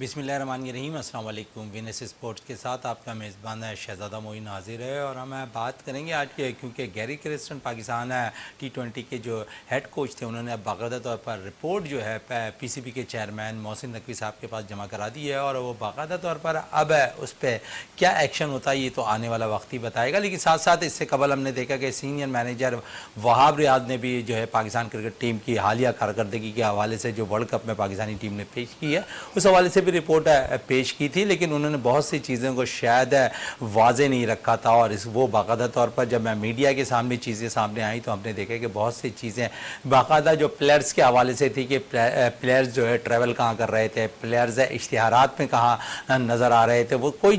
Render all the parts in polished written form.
बिस्मिल्लाहिर्रहमानिर्रहीम। अस्सलाम वालेकुम। विनस स्पोर्ट्स के साथ आपका मेज़बान है शहज़ादा मोइन हाजिर है और हम बात करेंगे आज के, क्योंकि गैरी क्रिस्टन पाकिस्तान T20 के जो हेड कोच थे उन्होंने अब बाकायदा तौर पर रिपोर्ट जो है PCB के चेयरमैन मोहसिन नकवी साहब के पास जमा करा दी है और वो बाकायदा तौर पर अब उस पर क्या एक्शन होता है ये तो आने वाला वक्त ही बताएगा। लेकिन साथ साथ इससे कबल हमने देखा कि सीनियर मैनेजर वहाब रियाज ने भी जो है पाकिस्तान क्रिकेट टीम की हालिया कारकर्दगी के हवाले से जो वर्ल्ड कप में पाकिस्तानी टीम ने पेश की है उस हवाले से भी रिपोर्ट पेश की थी, लेकिन उन्होंने बहुत सी चीज़ों को शायद वाजे नहीं रखा था और वो बाकायदा तौर पर जब मैं मीडिया के सामने चीज़ें सामने आई तो हमने देखा कि बहुत सी चीज़ें बाकायदा जो प्लेयर्स के हवाले से थी कि प्लेयर्स जो है ट्रैवल कहाँ कर रहे थे, प्लेयर्स इश्तिहारात में कहाँ नज़र आ रहे थे, वो कोई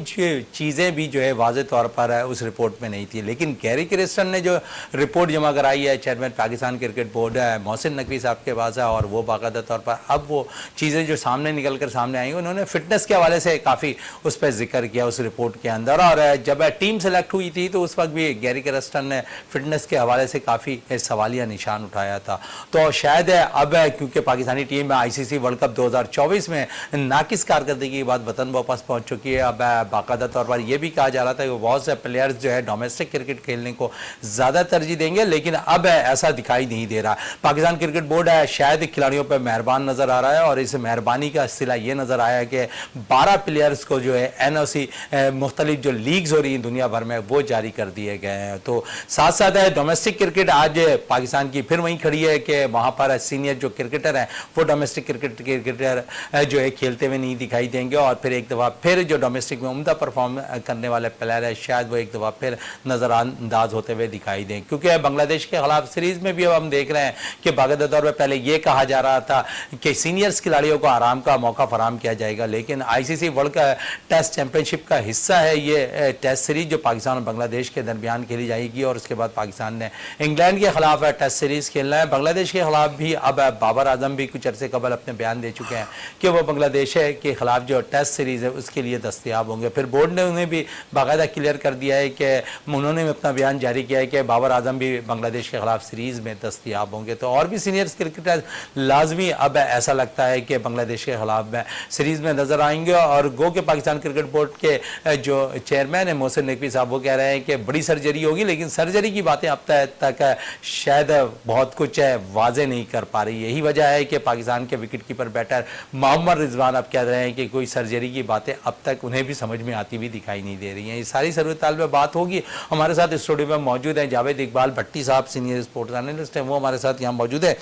चीज़ें भी जो है वाजे तौर पर उस रिपोर्ट में नहीं थी। लेकिन गैरी क्रिस्टन ने जो रिपोर्ट जमा कराई है chairman Pakistan cricket board Mohsin Naqvi साहब के पास है और वो बाकायदा तौर पर अब वो चीज़ें जो सामने निकल कर सामने आई उन्होंने फिटनेस के हवाले से काफ़ी उस पर जिक्र किया उस रिपोर्ट के अंदर। और जब टीम सेलेक्ट हुई थी तो उस वक्त भी गैरी क्रिस्टन ने फिटनेस के हवाले से काफ़ी सवालिया निशान उठाया था। तो शायद अब क्योंकि Pakistani team ICC world cup 2024 में नाकिस कारकर्दगी के बाद वतन वापस पहुंच चुकी है। अब बाकायदा तौर पर यह भी कहा जा रहा था कि बहुत से प्लेयर्स जो है डोमेस्टिक क्रिकेट खेलने को ज़्यादा तरजीह देंगे, लेकिन अब ऐसा दिखाई नहीं दे रहा। पाकिस्तान क्रिकेट बोर्ड शायद खिलाड़ियों पर मेहरबान नज़र आ रहा है और इस मेहरबानी का सिला ये नज़र आया है कि 12 प्लेयर्स को जो है NOC मुख्तलिफ जो लीग्स हो रही हैं दुनिया भर में वो जारी कर दिए गए हैं। तो साथ साथ डोमेस्टिक क्रिकेट आज पाकिस्तान की फिर वहीं खड़ी है कि वहाँ पर सीनियर जो क्रिकेटर हैं वो डोमेस्टिक क्रिकेटर जो है खेलते हुए नहीं दिखाई देंगे और फिर एक दफ़ा फिर जो डोमेस्टिक में उम्दा परफॉर्म करने वाले प्लेयर है शायद वो एक दफ़ा फिर नज़रअंदाज होते हुए दिखाई दें। क्योंकि बांग्लादेश के खिलाफ सीरीज़ में भी अब हम देख रहे हैं कि बाकायदा तौर पर पहले ये कहा जा रहा था कि सीनियर्स खिलाड़ियों को आराम का मौका फराहम किया जाएगा, लेकिन ICC वर्ल्ड का टेस्ट चैंपियनशिप का हिस्सा है ये टेस्ट सीरीज जो पाकिस्तान और बांग्लादेश के दरमियान खेली जाएगी और उसके बाद पाकिस्तान ने इंग्लैंड के खिलाफ टेस्ट सीरीज खेलना है। बांग्लादेश के खिलाफ भी अब बाबर आजम भी कुछ अरसे कबल अपने बयान दे चुके हैं कि वो बांग्लादेश के खिलाफ जो टेस्ट सीरीज है उसके लिए दस्तयाब होंगे। फिर बोर्ड ने उन्हें भी बाकायदा क्लियर कर दिया है कि उन्होंने अपना बयान जारी किया है कि बाबर आजम भी बांग्लादेश के खिलाफ सीरीज में दस्तयाब होंगे। तो और भी सीनियर क्रिकेटर लाजमी अब ऐसा लगता है कि बांग्लादेश के खिलाफ में सीरीज में नजर आएंगे। और गो के पाकिस्तान क्रिकेट बोर्ड के जो चेयरमैन है मोहसिन नकवी साहब वो कह रहे हैं कि बड़ी सर्जरी होगी, लेकिन सर्जरी की बातें अब तक शायद बहुत कुछ वाजे नहीं कर पा रही। यही वजह है कि पाकिस्तान के wicket keeper batter Mohammad Rizwan अब कह रहे हैं कि कोई सर्जरी की बातें अब तक उन्हें भी समझ में आती हुई दिखाई नहीं दे रही हैं। ये सारी सूरत-ए-हाल में बात होगी। हमारे साथ स्टूडियो में मौजूद हैं जावेद इकबाल भट्टी साहब, सीनियर स्पोर्ट्स एनालिस्ट हैं, वो हमारे साथ यहाँ मौजूद है।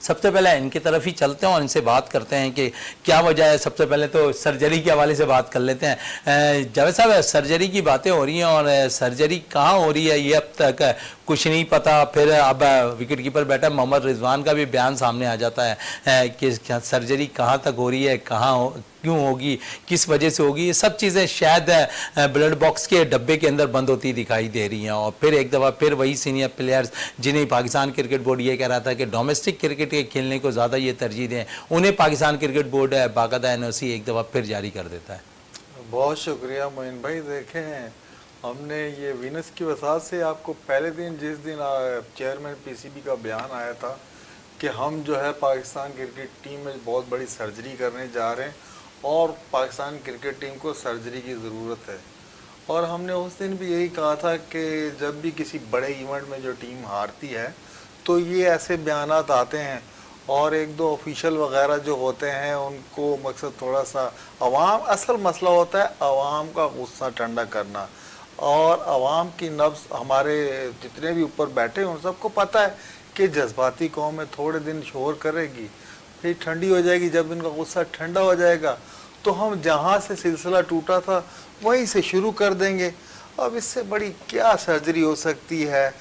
सबसे पहले इनकी तरफ ही चलते हैं और इनसे बात करते हैं कि क्या वजह है। सबसे पहले तो सर्जरी के हवाले से बात कर लेते हैं। जावेद साहब, सर्जरी की बातें हो रही हैं और सर्जरी कहाँ हो रही है ये अब तक कुछ नहीं पता। फिर अब wicket keeper batter Mohammad Rizwan का भी बयान सामने आ जाता है कि सर्जरी कहाँ तक हो रही है, क्यों होगी, किस वजह से होगी, ये सब चीज़ें शायद ब्लड बॉक्स के डब्बे के अंदर बंद होती दिखाई दे रही हैं। और फिर एक दफ़ा फिर वही सीनियर प्लेयर्स जिन्हें पाकिस्तान क्रिकेट बोर्ड ये कह रहा था कि डोमेस्टिक क्रिकेट के खेलने को ज़्यादा ये तरजीह दें, उन्हें पाकिस्तान क्रिकेट बोर्ड बाकायदा NOC एक दफ़ा फिर जारी कर देता है। बहुत शुक्रिया मोइन भाई। देखें, हमने ये विनस की वसात से आपको पहले दिन जिस दिन चेयरमैन PCB का बयान आया था कि हम जो है पाकिस्तान क्रिकेट टीम में बहुत बड़ी सर्जरी करने जा रहे हैं और पाकिस्तान क्रिकेट टीम को सर्जरी की ज़रूरत है, और हमने उस दिन भी यही कहा था कि जब भी किसी बड़े इवेंट में जो टीम हारती है तो ये ऐसे बयानात आते हैं और एक दो ऑफिशियल वगैरह जो होते हैं उनको मकसद थोड़ा सा असल मसला होता है अवाम का गुस्सा ठंडा करना। और अवाम की नब्ज़ हमारे जितने भी ऊपर बैठे हैं उन सबको पता है कि जज्बाती कौम में थोड़े दिन शोर करेगी, फिर ठंडी हो जाएगी। जब इनका गुस्सा ठंडा हो जाएगा तो हम जहाँ से सिलसिला टूटा था वहीं से शुरू कर देंगे। अब इससे बड़ी क्या सर्जरी हो सकती है।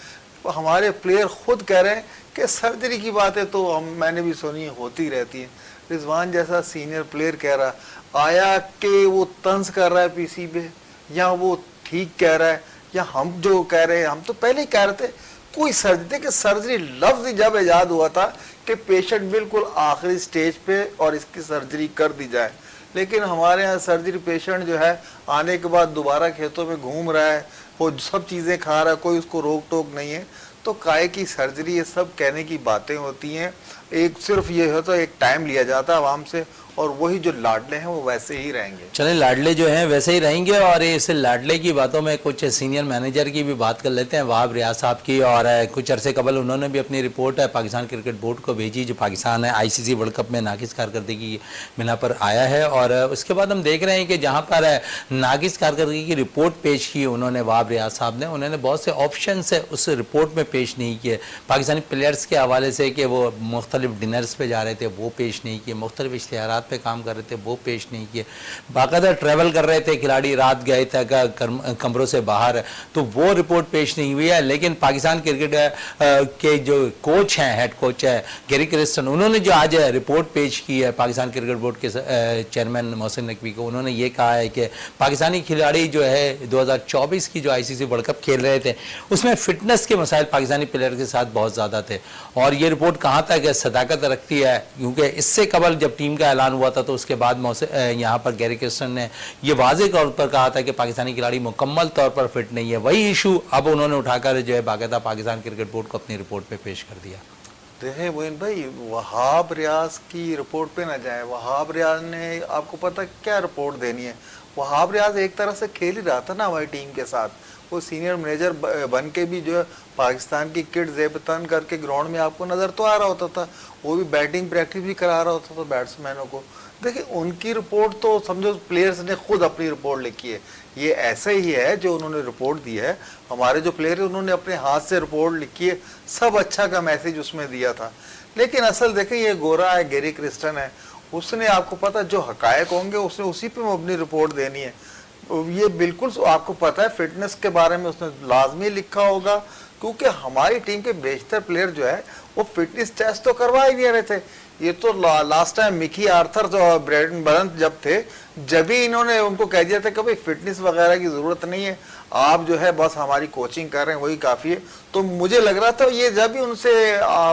हमारे प्लेयर खुद कह रहे हैं कि सर्जरी की बातें तो मैंने भी सुनी होती रहती हैं। रिजवान जैसा सीनियर प्लेयर कह रहा आया कि वो तंज कर रहा है PC पे, या वो ठीक कह रहा है, या हम जो कह रहे हैं हम तो पहले ही कह रहे थे कोई सर्जरी के सर्जरी लफ्ज़ जब ईजाद हुआ था कि पेशेंट बिल्कुल आखिरी स्टेज पे और इसकी सर्जरी कर दी जाए, लेकिन हमारे यहाँ सर्जरी पेशेंट जो है आने के बाद दोबारा खेतों में घूम रहा है, वो सब चीज़ें खा रहा है, कोई उसको रोक टोक नहीं है। तो काय की सर्जरी, ये सब कहने की बातें होती हैं। एक सिर्फ ये हो तो एक टाइम लिया जाता है आवाम से और वही जो लाडले हैं वो वैसे ही रहेंगे। चले लाडले जो हैं वैसे ही रहेंगे। और इस लाडले की बातों में कुछ सीनियर मैनेजर की भी बात कर लेते हैं, वहाब रियाज साहब की। और कुछ अरसे कबल उन्होंने भी अपनी रिपोर्ट पाकिस्तान क्रिकेट बोर्ड को भेजी, जो पाकिस्तान है ICC वर्ल्ड कप में नाकिस कारकर्दगी की बिना पर आया है। और उसके बाद हम देख रहे हैं कि जहाँ पर नाकिस कारकर्दगी की रिपोर्ट पेश की उन्होंने वहाब रियाज साहब ने, उन्होंने बहुत से ऑप्शन उस रिपोर्ट में पेश नहीं किए। पाकिस्तानी प्लेयर्स के हवाले से कि वो मुख्तलिफ डिनर्स पे जा रहे थे वो पेश नहीं किए, मुख्तलिफ इश्तिहारात पे काम कर रहे थे वो पेश नहीं किए, बाकायदा ट्रैवल कर रहे थे खिलाड़ी, रात गए थे कमरों से बाहर, तो वो रिपोर्ट पेश नहीं हुई है। लेकिन पाकिस्तान क्रिकेट के जो कोच हैं, हेड कोच है गैरी क्रिस्टन, उन्होंने जो आज रिपोर्ट पेश की है पाकिस्तान क्रिकेट बोर्ड के चेयरमैन मोहसिन नकवी को, उन्होंने ये कहा है कि पाकिस्तानी खिलाड़ी जो है 2024 की जो ICC वर्ल्ड कप खेल रहे थे उसमें फिटनेस के मसाइल पाकिस्तानी प्लेयर के साथ बहुत ज़्यादा थे। और ये रिपोर्ट कहाँ तक सदाकत रखती है, क्योंकि इससे कबल जब टीम का ऐलान हुआ था तो उसके बाद यहाँ पर गैरी क्रिस्टन ने ये वाज़ेह तौर पर कहा था कि पाकिस्तानी खिलाड़ी मुकम्मल तौर पर फिट नहीं है। वही इशू अब उन्होंने उठाकर जो है बाकायदा पाकिस्तान क्रिकेट बोर्ड को अपनी रिपोर्ट पे पेश कर दिया। देखें मोइन भाई, वहाब रियाज की रिपोर्ट पे ना जाए। वहाब रियाज ने आपको पता क्या रिपोर्ट देनी है। वहाब रियाज एक तरह से खेल ही रहा था ना हमारी टीम के साथ, वो सीनियर मैनेजर बन के भी जो है पाकिस्तान की किट जेबतन करके ग्राउंड में आपको नज़र तो आ रहा होता था, वो भी बैटिंग प्रैक्टिस भी करा रहा होता था बैट्समैनों को। देखिए उनकी रिपोर्ट तो समझो प्लेयर्स ने खुद अपनी रिपोर्ट लिखी है, ये ऐसे ही है जो उन्होंने रिपोर्ट दी है। हमारे जो प्लेयर है उन्होंने अपने हाथ से रिपोर्ट लिखी है, सब अच्छा का मैसेज उसमें दिया था। लेकिन असल देखें ये गोरा है, गैरी क्रिस्टन है, उसने आपको पता जो हकायक होंगे उसने उसी पे अपनी रिपोर्ट देनी है। ये बिल्कुल आपको पता है फिटनेस के बारे में उसने लाजमी लिखा होगा, क्योंकि हमारी टीम के बेशतर प्लेयर जो है वो फिटनेस टेस्ट तो करवा ही नहीं रहे थे। ये तो लास्ट टाइम मिकी आर्थर जो ब्रेडन बरंत जब थे, जब ही इन्होंने उनको कह दिया था कि भाई फिटनेस वगैरह की ज़रूरत नहीं है, आप जो है बस हमारी कोचिंग कर रहे हैं वही काफ़ी है। तो मुझे लग रहा था ये जब ही उनसे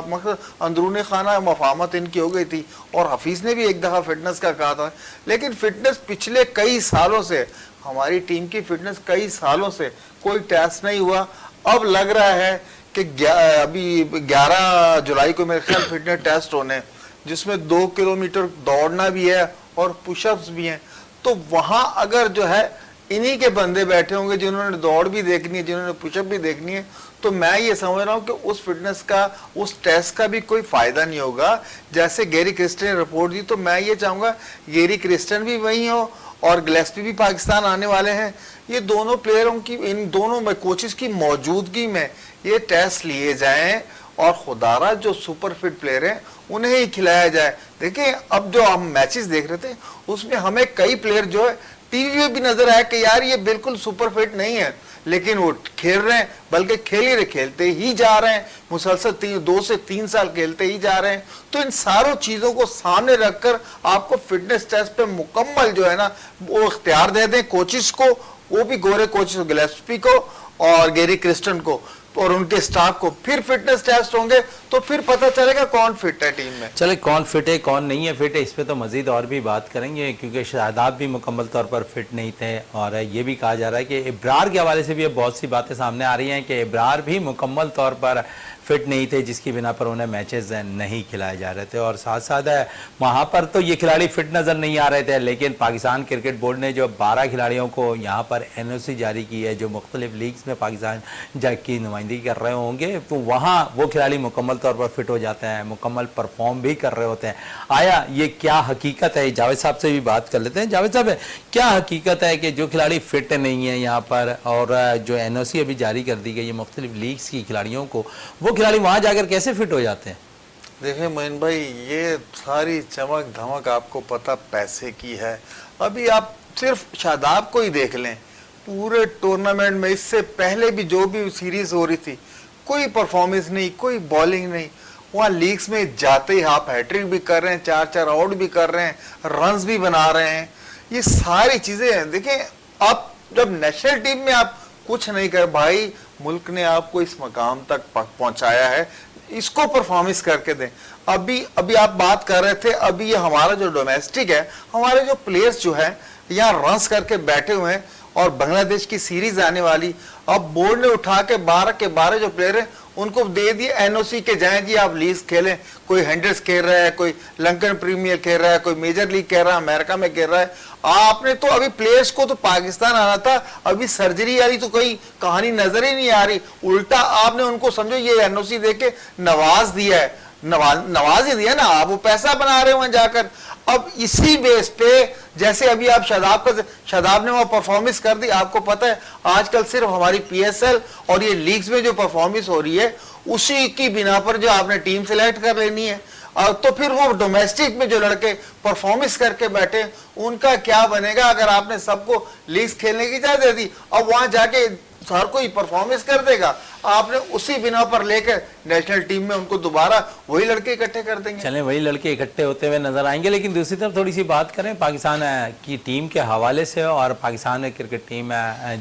मतलब अंदरूनी खाना मफाहमत इनकी हो गई थी। और हफीज़ ने भी एक दफ़ा फिटनेस का कहा था, लेकिन फिटनेस पिछले कई सालों से हमारी टीम की फिटनेस कई सालों से कोई टेस्ट नहीं हुआ। अब लग रहा है कि अभी 11 जुलाई को मेरे ख्याल फिटनेस टेस्ट होने, जिसमें 2 किलोमीटर दौड़ना भी है और पुशअप्स भी हैं। तो वहां अगर जो है इन्हीं के बंदे बैठे होंगे जिन्होंने दौड़ भी देखनी है, जिन्होंने पुशअप भी देखनी है, तो मैं ये समझ रहा हूँ कि उस फिटनेस का, उस टेस्ट का भी कोई फायदा नहीं होगा। जैसे गैरी क्रिस्टन ने रिपोर्ट दी, तो मैं ये चाहूंगा गैरी क्रिस्टन भी वही हो और गिलेस्पी भी पाकिस्तान आने वाले हैं। ये दोनों प्लेयरों की, इन दोनों में कोचेस की मौजूदगी में ये टेस्ट लिए जाएं और खुदारा जो सुपर फिट प्लेयर हैं उन्हें ही खिलाया जाए। देखिए अब जो हम मैचेस देख रहे थे उसमें हमें कई प्लेयर जो है टीवी में भी नजर आया कि यार ये बिल्कुल सुपर फिट नहीं है, लेकिन वो खेल रहे हैं, बल्कि खेलते ही जा रहे हैं, मुसलसल 2 से 3 साल खेलते ही जा रहे हैं। तो इन सारों चीज़ों को सामने रखकर आपको फिटनेस टेस्ट पे मुकम्मल जो है ना वो इख्तियार दे दें कोचिस को, वो भी गोरे कोचिस गिलेस्पी को और गैरी क्रिस्टन को और उनके स्टाफ को। फिर फिटनेस टेस्ट होंगे तो फिर पता चलेगा कौन फिट है टीम में। चले कौन फिट है कौन नहीं है फिट है इस पे तो मजीद और भी बात करेंगे, क्योंकि शादाब भी मुकम्मल तौर पर फिट नहीं थे। और ये भी कहा जा रहा है कि इब्रार के हवाले से भी अब बहुत सी बातें सामने आ रही हैं कि इब्रार भी मुकम्मल तौर पर फिट नहीं थे, जिसकी बिना पर उन्हें मैचेस नहीं खिलाए जा रहे थे। और साथ साथ वहाँ पर तो ये खिलाड़ी फिट नज़र नहीं आ रहे थे, लेकिन पाकिस्तान क्रिकेट बोर्ड ने जो 12 खिलाड़ियों को यहाँ पर NOC जारी की है जो मुख्तलिफ लीग्स में पाकिस्तान की नुमाइंदगी कर रहे होंगे, तो वहाँ वो खिलाड़ी मुकम्मल तौर पर फिट हो जाते हैं, मुकम्मल परफॉर्म भी कर रहे होते हैं। आया ये क्या हकीकत है, जावेद साहब से भी बात कर लेते हैं। जावेद साहब क्या हकीकत है कि जो खिलाड़ी फिट नहीं है यहाँ पर, और जो NOC अभी जारी कर दी गई है मुख्तलिफ लीग्स की खिलाड़ियों को, वो खिलाड़ी वहां जाकर कैसे फिट हो जाते हैं? देखिए मोइन भाई, ये सारी चमक धमक आपको पता पैसे की है। अभी आप सिर्फ शादाब को ही देख लें, पूरे टूर्नामेंट में इससे पहले भी जो भी सीरीज हो रही थी कोई परफॉर्मेंस नहीं, कोई बॉलिंग नहीं। वहाँ लीग्स में जाते ही आप हैट्रिक भी कर रहे हैं, 4-4 आउट भी कर रहे हैं, रन्स भी बना रहे हैं। ये सारी चीजें हैं। देखिए आप जब नेशनल टीम में आप कुछ नहीं कर, भाई मुल्क ने आपको इस मकाम तक पहुंचाया है, इसको परफॉर्मेंस करके दें। अभी आप बात कर रहे थे, अभी ये हमारा जो डोमेस्टिक है, हमारे जो प्लेयर्स जो है यहाँ रन्स करके बैठे हुए हैं और बांग्लादेश की सीरीज आने वाली, अब बोर्ड ने उठा के 12 के 12 जो प्लेयर हैं उनको दे दिए एनओसी के, जाएं जी आप लीग खेलें। कोई हैंडर्स खेल रहा है, कोई लंकन प्रीमियर खेल रहा है, कोई मेजर लीग खेल रहा है, अमेरिका में खेल रहा है। आपने तो अभी प्लेयर्स को तो पाकिस्तान आना था, अभी सर्जरी वाली तो कोई कहानी नजर ही नहीं आ रही। उल्टा आपने उनको समझो ये एनओसी देके नवाज दिया है, नवाज ही दिया ना, आप वो पैसा बना रहे हो वहां जाकर। अब इसी बेस पे जैसे अभी आप शादाब ने वो परफॉर्मेंस कर दी। आपको पता है आजकल सिर्फ हमारी पीएसएल और ये लीग्स में जो परफॉर्मेंस हो रही है उसी की बिना पर जो आपने टीम सेलेक्ट कर लेनी है। तो फिर वो डोमेस्टिक में जो लड़के परफॉर्मेंस करके बैठे उनका क्या बनेगा अगर आपने सबको लीग्स खेलने की इजाजत दे दी। अब वहां जाके हर कोई परफॉर्मेंस कर देगा, आपने उसी बिना पर लेकर नेशनल टीम में उनको दोबारा वही लड़के इकट्ठे कर देंगे। चलें वही लड़के इकट्ठे होते हुए नजर आएंगे। लेकिन दूसरी तरफ थोड़ी सी बात करें पाकिस्तान की टीम के हवाले से, और पाकिस्तान क्रिकेट टीम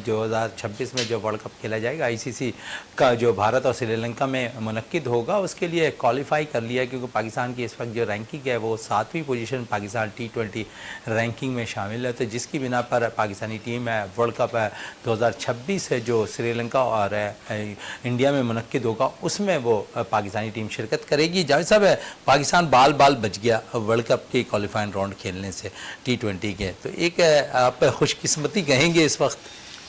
2026 में जो वर्ल्ड कप खेला जाएगा आईसीसी का, जो भारत और श्रीलंका में मुनक्किद होगा, उसके लिए क्वालिफाई कर लिया, क्योंकि पाकिस्तान की इस वक्त जो रैंकिंग है वो 7वीं पोजीशन पाकिस्तान T20 रैंकिंग में शामिल है। तो जिसकी बिना पर पाकिस्तानी टीम वर्ल्ड कप 2026 जो श्रीलंका और इंडिया में मुनक्किद होगा उसमें वो पाकिस्तानी टीम शिरकत करेगी। जावेद साहब, पाकिस्तान बाल बाल बच गया वर्ल्ड कप के क्वालिफाइंग राउंड खेलने से T20 के, तो एक आप खुशकिस्मती कहेंगे इस वक्त?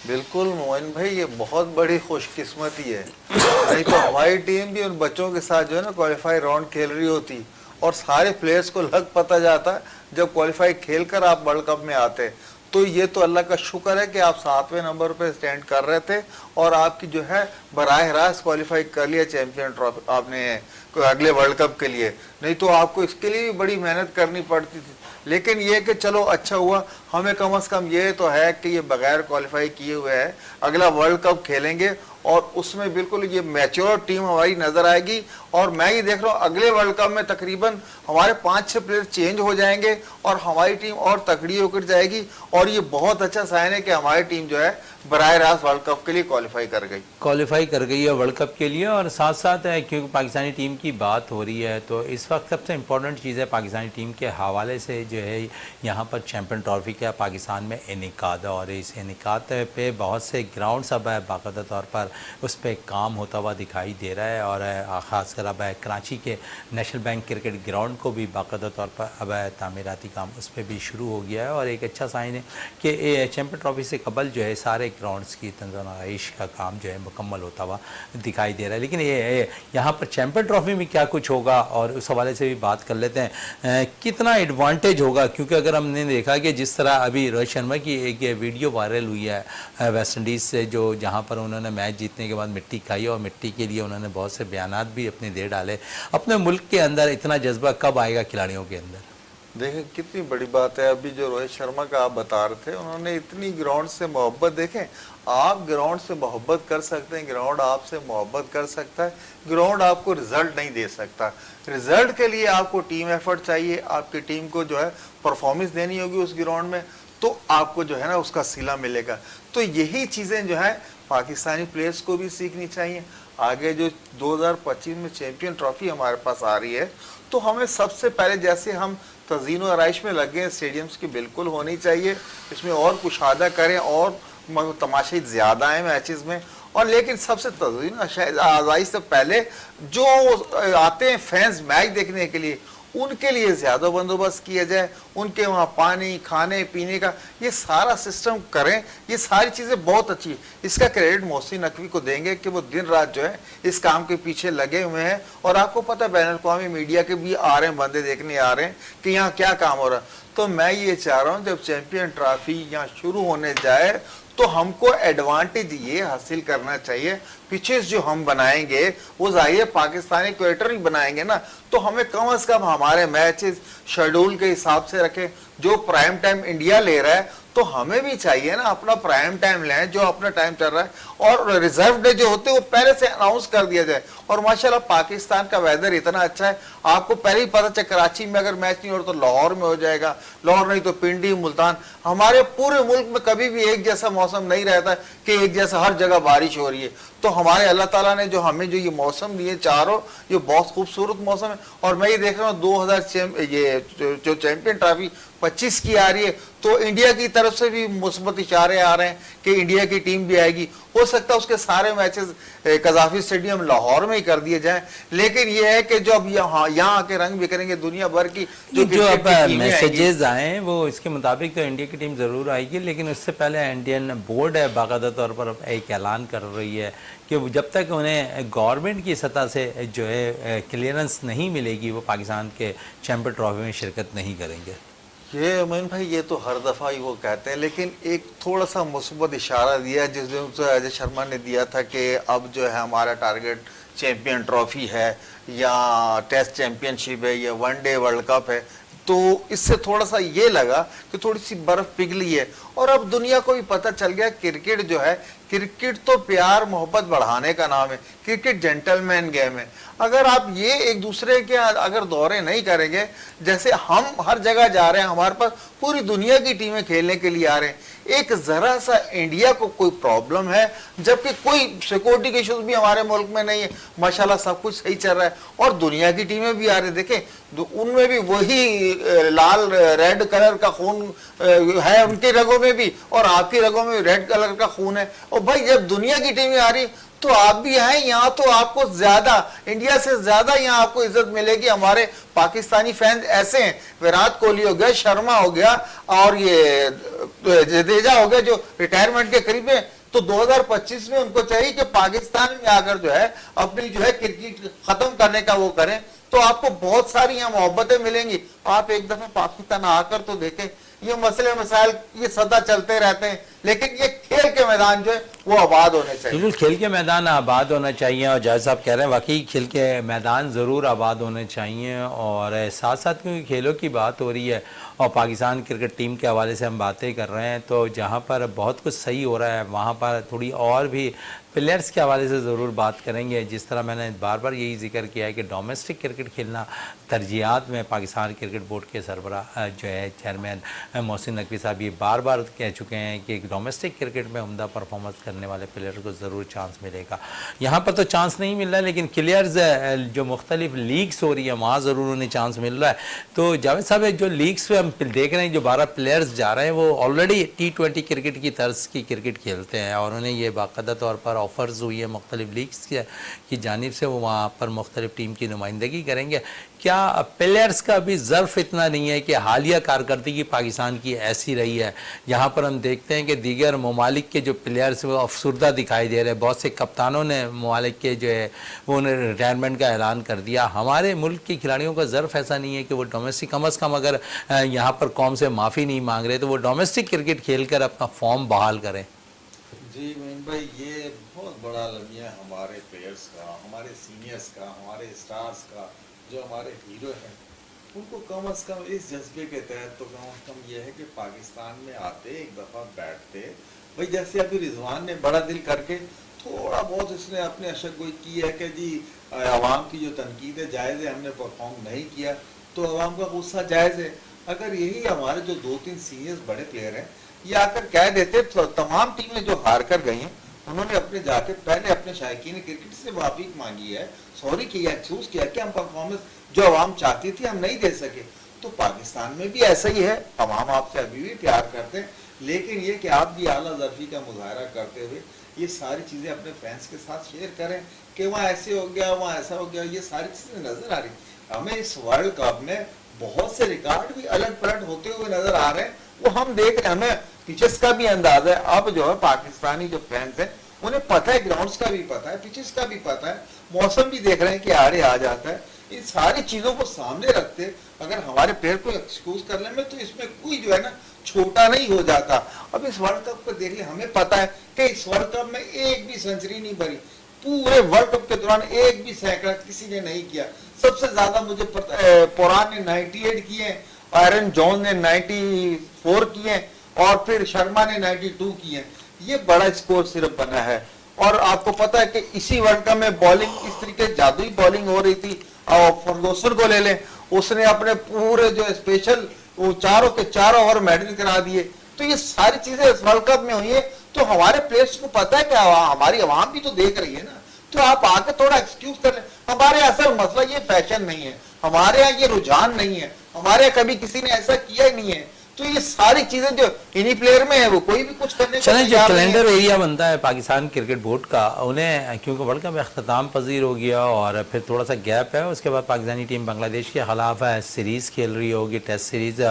बिल्कुल मोइन भाई, ये बहुत बड़ी खुशकिस्मती है। नहीं तो हमारी टीम भी उन बच्चों के साथ जो है ना क्वालिफाई राउंड खेल रही होती, और सारे प्लेयर्स को लग पता जाता जब क्वालिफाई खेलकर आप वर्ल्ड कप में आते। तो ये तो अल्लाह का शुक्र है कि आप 7वें नंबर पे स्टैंड कर रहे थे और आपकी जो है बराह रास्त क्वालिफाई कर लिया चैंपियन ट्रॉफी आपने अगले वर्ल्ड कप के लिए। नहीं तो आपको इसके लिए भी बड़ी मेहनत करनी पड़ती थी। लेकिन ये कि चलो अच्छा हुआ, हमें कम से कम ये तो है कि ये बगैर क्वालिफाई किए हुए है अगला वर्ल्ड कप खेलेंगे और उसमें बिल्कुल ये मैच्योर टीम हमारी नजर आएगी। और मैं ये देख रहा हूँ अगले वर्ल्ड कप में तकरीबन हमारे 5-6 प्लेयर चेंज हो जाएंगे और हमारी टीम और तकड़ी होकर जाएगी। और ये बहुत अच्छा साइन है कि हमारी टीम जो है बराह रास्त वर्ल्ड कप के लिए क्वालिफाई कर गई है वर्ल्ड कप के लिए। और साथ साथ है क्योंकि पाकिस्तानी टीम की बात हो रही है तो इस वक्त सबसे इम्पोर्टेंट चीज़ है पाकिस्तानी टीम के हवाले से जो है यहाँ पर चैम्पियन ट्रॉफी का पाकिस्तान में इनेकाद है, और इस इनेकाद पे बहुत से ग्राउंड अब बाकायदा तौर पर उस पर काम होता हुआ दिखाई दे रहा है। और ख़ासकर अब कराची के नेशनल बैंक क्रिकेट ग्राउंड को भी बाकायदा तौर पर अब तामीराती काम उस पर भी शुरू हो गया है। और एक अच्छा साइन है कि चैम्पियन ट्रॉफी से कबल जो है सारे ग्राउंड्स की तंज़ीम आइश का काम जो है मुकम्मल होता हुआ दिखाई दे रहा है। लेकिन ये यहाँ पर चैम्पियन ट्रॉफी में क्या कुछ होगा और उस हवाले से भी बात कर लेते हैं, कितना एडवांटेज होगा। क्योंकि अगर हमने देखा कि जिस तरह अभी रोहित शर्मा की एक वीडियो वायरल हुई है वेस्ट इंडीज़ से, जो जहाँ पर उन्होंने मैच जीतने के बाद मिट्टी खाई और मिट्टी के लिए उन्होंने बहुत से बयानात भी अपने दे डाले। अपने मुल्क के अंदर इतना जज्बा कब आएगा खिलाड़ियों के अंदर? देखें कितनी बड़ी बात है। अभी जो रोहित शर्मा का आप बता रहे थे, उन्होंने इतनी ग्राउंड से मोहब्बत, देखें आप ग्राउंड से मोहब्बत कर सकते हैं, ग्राउंड आपसे मोहब्बत कर सकता है, ग्राउंड आपको रिजल्ट नहीं दे सकता। रिजल्ट के लिए आपको टीम एफर्ट चाहिए, आपकी टीम को जो है परफॉर्मेंस देनी होगी उस ग्राउंड में, तो आपको जो है ना उसका सिला मिलेगा। तो यही चीज़ें जो है पाकिस्तानी प्लेयर्स को भी सीखनी चाहिए। आगे जो 2025 में चैंपियन ट्रॉफी हमारे पास आ रही है तो हमें सबसे पहले जैसे हम तज़ीन व आराइश में लगे हैं स्टेडियम्स की बिल्कुल होनी चाहिए, इसमें और कुशादा करें और तमाशे ज़्यादा हैं मैचेस में। और लेकिन सबसे तज़ीन आराइश से पहले जो आते हैं फैंस मैच देखने के लिए उनके लिए ज़्यादा बंदोबस्त किया जाए, उनके वहाँ पानी खाने पीने का ये सारा सिस्टम करें। ये सारी चीज़ें बहुत अच्छी है। इसका क्रेडिट मोहसिन नकवी को देंगे कि वो दिन रात जो है इस काम के पीछे लगे हुए हैं। और आपको पता है बैनुल-अक़वामी मीडिया के भी आ रहे हैं, बंदे देखने आ रहे हैं कि यहाँ क्या काम हो रहा है। तो मैं ये चाह रहा हूँ जब चैम्पियन ट्रॉफी यहाँ शुरू होने जाए तो हमको एडवांटेज ये हासिल करना चाहिए, पिचेस जो हम बनाएंगे वो जाहिर पाकिस्तानी क्रिकेटर ही बनाएंगे ना, तो हमें कम से कम हमारे मैचेस शेड्यूल के हिसाब से रखें। जो प्राइम टाइम इंडिया ले रहा है तो हमें भी चाहिए ना अपना प्राइम टाइम लें जो अपना टाइम चल रहा है। और रिजर्व डे जो होते हैं वो पहले से अनाउंस कर दिया जाए। और माशाल्लाह पाकिस्तान का वेदर इतना अच्छा है, आपको पहले ही पता चल कराची में अगर मैच नहीं हो रहा तो लाहौर में हो जाएगा, लाहौर नहीं तो पिंडी मुल्तान। हमारे पूरे मुल्क में कभी भी एक जैसा मौसम नहीं रहता कि एक जैसा हर जगह बारिश हो रही है। तो हमारे अल्लाह ताला ने जो हमें जो ये मौसम दिए चारों, ये बहुत खूबसूरत मौसम है। और मैं ये देख रहा हूँ 2000 ये जो चैंपियन ट्रॉफी 25 की आ रही है तो इंडिया की तरफ से भी मुस्बत इशारे आ रहे हैं कि इंडिया की टीम भी आएगी। हो सकता है उसके सारे मैचेस कजाफी स्टेडियम लाहौर में ही कर दिए जाएं, लेकिन ये है कि जो अब यहाँ आके रंग बिखरेंगे दुनिया भर की जो क्रिकेट अब की टीमें मैसेजेस आए वो इसके मुताबिक तो इंडिया की टीम ज़रूर आएगी, लेकिन उससे पहले इंडियन बोर्ड है बाकायदा तौर पर एक ऐलान कर रही है कि जब तक उन्हें गवर्नमेंट की सतह से जो है क्लियरेंस नहीं मिलेगी वो पाकिस्तान के चैम्पियन ट्रॉफी में शिरकत नहीं करेंगे। ये मोइन भाई ये तो हर दफ़ा ही वो कहते हैं, लेकिन एक थोड़ा सा मुस्बत इशारा दिया जिस दिन तो अजय शर्मा ने दिया था कि अब जो है हमारा टारगेट चैंपियन ट्रॉफी है या टेस्ट चैंपियनशिप है या वनडे वर्ल्ड कप है, तो इससे थोड़ा सा ये लगा कि थोड़ी सी बर्फ पिघली है। और अब दुनिया को भी पता चल गया क्रिकेट जो है, क्रिकेट तो प्यार मोहब्बत बढ़ाने का नाम है, क्रिकेट जेंटलमैन गेम है। अगर आप ये एक दूसरे के अगर दौरे नहीं करेंगे, जैसे हम हर जगह जा रहे हैं, हमारे पास पूरी दुनिया की टीमें खेलने के लिए आ रहे हैं, एक जरा सा इंडिया को कोई प्रॉब्लम है जबकि कोई सिक्योरिटी के इश्यूज भी हमारे मुल्क में नहीं है, माशाल्लाह सब कुछ सही चल रहा है और दुनिया की टीमें भी आ रही, देखें उनमें भी वही लाल रेड कलर का खून है उनके रगों में भी और आपकी रगों में रेड कलर का खून है। और भाई जब दुनिया की टीमें आ रही तो आप भी आए यहाँ, तो आपको ज्यादा इंडिया से ज्यादा यहाँ आपको इज्जत मिलेगी। हमारे पाकिस्तानी फैंस ऐसे हैं, विराट कोहली हो गया, शर्मा हो गया और ये जडेजा हो गया जो रिटायरमेंट के करीब है, तो 2025 में उनको चाहिए कि पाकिस्तान में आकर जो है अपनी जो है क्रिकेट खत्म करने का वो करें, तो आपको बहुत सारी यहाँ मोहब्बतें मिलेंगी। आप एक दफा पाकिस्तान आकर तो देखें, ये मसले मसाइल ये सदा चलते रहते हैं, लेकिन ये खेल के मैदान जो है वो आबाद होने चाहिए। बिल्कुल खेल के मैदान आबाद होना चाहिए और जैसा आप कह रहे हैं वाकई खेल के मैदान ज़रूर आबाद होने चाहिए। और साथ साथ क्योंकि खेलों की बात हो रही है और पाकिस्तान क्रिकेट टीम के हवाले से हम बातें कर रहे हैं, तो जहाँ पर बहुत कुछ सही हो रहा है वहाँ पर थोड़ी और भी प्लेयर्स के हवाले से ज़रूर बात करेंगे। जिस तरह मैंने बार बार यही जिक्र किया है कि डोमेस्टिक क्रिकेट खेलना तरजीहात में पाकिस्तान क्रिकेट बोर्ड के सरबराह जो है चेयरमैन मोहसिन नकवी साहब ये बार बार कह चुके हैं कि डोमेस्टिक क्रिकेट में उम्दा परफॉर्मेंस करने वाले प्लेयर को ज़रूर चांस मिलेगा। यहाँ पर तो चांस नहीं मिल रहा है, लेकिन क्लियर्स जो मुख्तलिफ लीग्स हो रही है वहाँ ज़रूर उन्हें चांस मिल रहा है। तो जावेद साहब जो लीग्स पे हम देख रहे हैं जो 12 प्लेयर्स जा रहे हैं वो ऑलरेडी T20 क्रिकेट की तर्ज की क्रिकेट खेलते हैं और उन्हें ये बाकायदा तौर पर ऑफ़र्स हुई है मुख्तलिफ लीग्स की जानिब से, वो वहाँ पर मुख्तलिफ टीम की नुमाइंदगी करेंगे। क्या प्लेयर्स का भी ज़र्फ इतना नहीं है कि हालिया कारकर्दगी पाकिस्तान की ऐसी रही है यहाँ पर हम देखते हैं कि दीगर ममालिक के जो प्लेयर्स वो अफसरदा दिखाई दे रहे हैं, बहुत से कप्तानों ने ममालिक के जो है वो उन्हें रिटायरमेंट का ऐलान कर दिया। हमारे मुल्क के खिलाड़ियों का ज़र्फ ऐसा नहीं है कि वो डोमेस्टिक कम अज़ कम अगर यहाँ पर कौम से माफ़ी नहीं मांग रहे तो वो डोमेस्टिक क्रिकेट खेल कर अपना फॉर्म बहाल करें। जी मोइन भाई, ये बहुत बड़ा लम्हा है हमारे प्लेयर्स का, हमारे सीनियर्स का, हमारे स्टार्स का, जो हमारे हीरो हैं उनको कम अज़ कम इस जज्बे के तहत तो कम अज़ कम ये है कि पाकिस्तान में आते एक दफ़ा बैठते भाई, जैसे अभी रिजवान ने बड़ा दिल करके थोड़ा बहुत इसने अपने अशक की है कि जी आवाम की जो तनकीद है जायज़ है, हमने परफॉर्म नहीं किया तो आवाम का गुस्सा जायज़ है। अगर यही हमारे जो 2-3 सीनियर्स बड़े प्लेयर हैं ये आकर कह देते तो तमाम टीमें जो हार कर गई हैं उन्होंने अपने जाके पहले अपने शायकीन क्रिकेट से माफी मांगी है, सॉरी किया, एक्सक्यूज किया कि हम परफॉर्मेंस जो आवाम चाहती थी हम नहीं दे सके। तो पाकिस्तान में भी ऐसा ही है, आवाम आपसे अभी भी प्यार करते हैं, लेकिन ये कि आप भी आला ज़र्फ़ी का मुजाहरा करते हुए ये सारी चीज़ें अपने फैंस के साथ शेयर करें कि वहाँ ऐसे हो गया, वहाँ ऐसा हो गया, ये सारी चीज़ें नज़र आ रही। हमें इस वर्ल्ड कप में बहुत से रिकॉर्ड भी अलग पलट होते हुए नजर आ रहे हैं, वो हम देख रहे हैं, हमें पिचेस का भी अंदाजा है। अब जो है पाकिस्तानी जो फैंस हैं उन्हें पता है, ग्राउंड्स का भी पता है, पिचेस का भी पता है, मौसम भी देख रहे हैं कि आड़े आ जाता है। इन सारी चीजों को सामने रखते अगर हमारे प्लेयर को एक्सक्यूज करने में तो इसमें कोई जो है ना छोटा नहीं हो जाता। अब इस वर्ल्ड कप को देख ले, हमें पता है कि इस वर्ल्ड कप में एक भी सेंचुरी नहीं भरी, पूरे वर्ल्ड कप के दौरान एक भी सैकड़ा किसी ने नहीं किया। सबसे ज्यादा मुझे पता है पुरान ने 98 किए, आयरन जॉन ने 94 किए और फिर शर्मा ने 92 किए। ये बड़ा स्कोर सिर्फ बना है। और आपको पता है कि इसी वर्ल्ड कप में बॉलिंग इस तरीके जादुई बॉलिंग हो रही थी, और फर्गूसन को ले लें, उसने अपने पूरे जो स्पेशल वो चारों के चारों ओवर मेडल करा दिए। तो ये सारी चीजें इस वर्ल्ड कप में हुई है, तो हमारे प्लेयर्स को पता है कि हमारी आवाम भी तो देख रही है ना, तो आप आके थोड़ा एक्सक्यूज कर लें। हमारे असल मसला ये फैशन नहीं है, हमारे यहाँ ये रुझान नहीं है, हमारे यहाँ कभी किसी ने ऐसा किया ही नहीं है। तो ये सारी चीजें जो इन्हीं प्लेयर में है, वो कोई भी कुछ करने को चलें, जो तैयार नहीं है। कैलेंडर एरिया बनता है पाकिस्तान क्रिकेट बोर्ड का, उन्हें क्योंकि वर्ल्ड कप अख्ताम पजीर हो गया और फिर थोड़ा सा गैप है, उसके बाद पाकिस्तानी टीम बांग्लादेश के खिलाफ है सीरीज़ खेल रही होगी, टेस्ट सीरीज़।